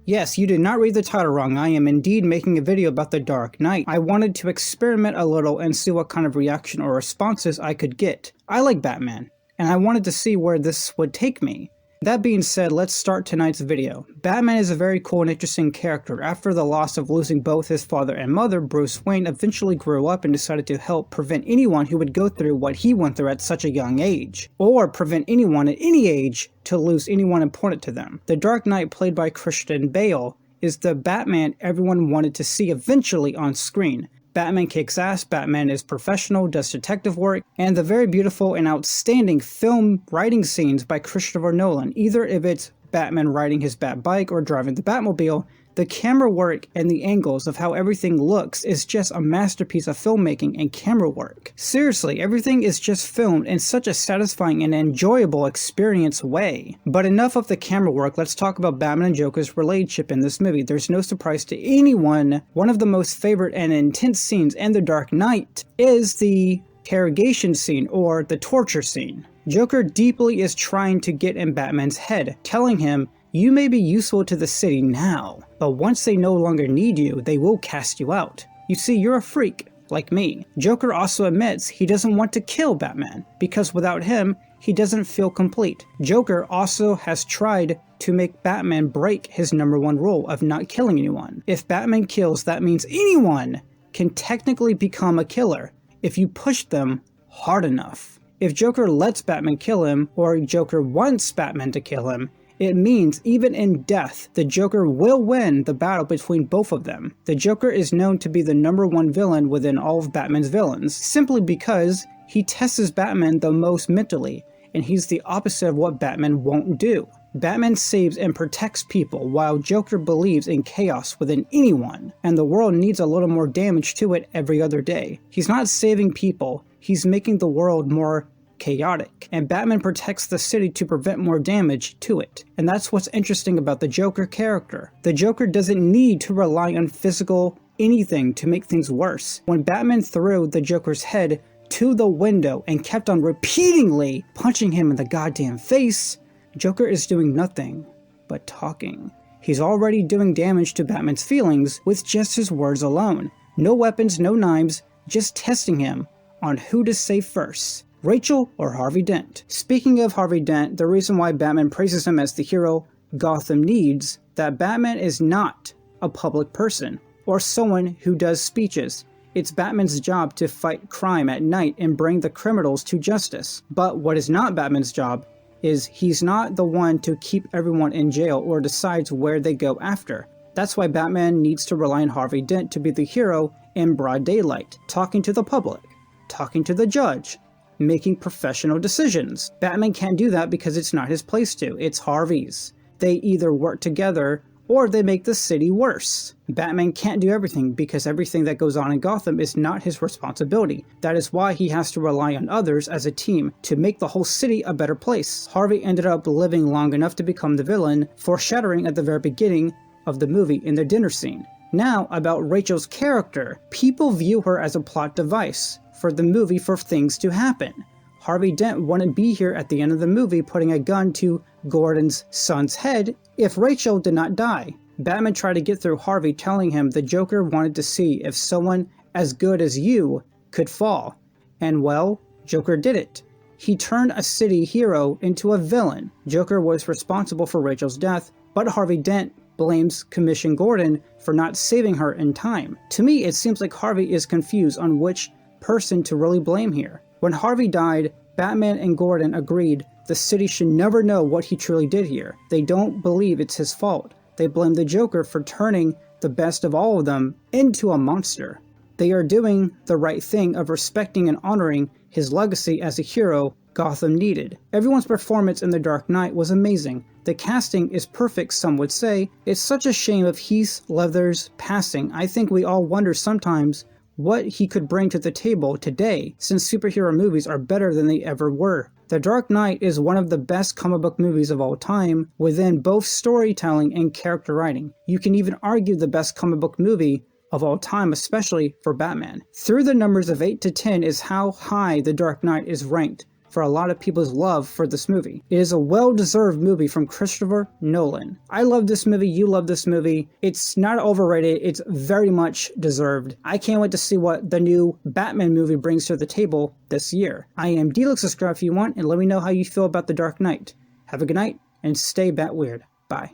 Yes, you did not read the title wrong. I am indeed making a video about The Dark Knight. I wanted to experiment a little and see what kind of reaction or responses I could get. I like Batman, and I wanted to see where this would take me. That being said, let's start tonight's video. Batman is a very cool and interesting character. After the loss of losing both his father and mother, Bruce Wayne eventually grew up and decided to help prevent anyone who would go through what he went through at such a young age, or prevent anyone at any age to lose anyone important to them. The Dark Knight, played by Christian Bale, is the Batman everyone wanted to see eventually on screen. Batman kicks ass, Batman is professional, does detective work, and the very beautiful and outstanding film writing scenes by Christopher Nolan. Either if it's Batman riding his Bat bike or driving the Batmobile, the camera work and the angles of how everything looks is just a masterpiece of filmmaking and camera work. Seriously, everything is just filmed in such a satisfying and enjoyable experience way. But enough of the camera work, let's talk about Batman and Joker's relationship in this movie. There's no surprise to anyone, one of the most favorite and intense scenes in The Dark Knight is the interrogation scene or the torture scene. Joker deeply is trying to get in Batman's head, telling him, "You may be useful to the city now, but once they no longer need you, they will cast you out. You see, you're a freak, like me." Joker also admits he doesn't want to kill Batman, because without him, he doesn't feel complete. Joker also has tried to make Batman break his #1 rule of not killing anyone. If Batman kills, that means anyone can technically become a killer if you push them hard enough. If Joker lets Batman kill him, or Joker wants Batman to kill him, it means even in death, the Joker will win the battle between both of them. The Joker is known to be the #1 villain within all of Batman's villains, simply because he tests Batman the most mentally, and he's the opposite of what Batman won't do. Batman saves and protects people, while Joker believes in chaos within anyone, and the world needs a little more damage to it every other day. He's not saving people, he's making the world more chaotic, and Batman protects the city to prevent more damage to it. And that's what's interesting about the Joker character. The Joker doesn't need to rely on physical anything to make things worse. When Batman threw the Joker's head to the window and kept on repeatedly punching him in the goddamn face, Joker is doing nothing but talking. He's already doing damage to Batman's feelings with just his words alone. No weapons, no knives, just testing him on who to save first. Rachel or Harvey Dent. Speaking of Harvey Dent, the reason why Batman praises him as the hero Gotham needs, that Batman is not a public person or someone who does speeches. It's Batman's job to fight crime at night and bring the criminals to justice. But what is not Batman's job is he's not the one to keep everyone in jail or decides where they go after. That's why Batman needs to rely on Harvey Dent to be the hero in broad daylight, talking to the public, talking to the judge, making professional decisions. Batman can't do that because it's not his place to, it's Harvey's. They either work together or they make the city worse. Batman can't do everything because everything that goes on in Gotham is not his responsibility. That is why he has to rely on others as a team to make the whole city a better place. Harvey ended up living long enough to become the villain, foreshadowing at the very beginning of the movie in the dinner scene. Now, about Rachel's character. People view her as a plot device for the movie for things to happen. Harvey Dent wouldn't be here at the end of the movie putting a gun to Gordon's son's head if Rachel did not die. Batman tried to get through Harvey, telling him the Joker wanted to see if someone as good as you could fall. And well, Joker did it. He turned a city hero into a villain. Joker was responsible for Rachel's death, but Harvey Dent blames Commissioner Gordon for not saving her in time. To me, it seems like Harvey is confused on which person to really blame here. When Harvey died, Batman and Gordon agreed the city should never know what he truly did here. They don't believe it's his fault. They blame the Joker for turning the best of all of them into a monster. They are doing the right thing of respecting and honoring his legacy as a hero Gotham needed. Everyone's performance in The Dark Knight was amazing. The casting is perfect, some would say. It's such a shame of Heath Ledger's passing. I think we all wonder sometimes what he could bring to the table today, since superhero movies are better than they ever were. The Dark Knight is one of the best comic book movies of all time, within both storytelling and character writing. You can even argue the best comic book movie of all time, especially for Batman. Through the numbers of 8 to 10 is how high The Dark Knight is ranked for a lot of people's love for this movie. It is a well-deserved movie from Christopher Nolan. I love this movie, you love this movie. It's not overrated, it's very much deserved. I can't wait to see what the new Batman movie brings to the table this year. I am D-Lux, subscribe if you want, and let me know how you feel about The Dark Knight. Have a good night, and stay bat weird. Bye.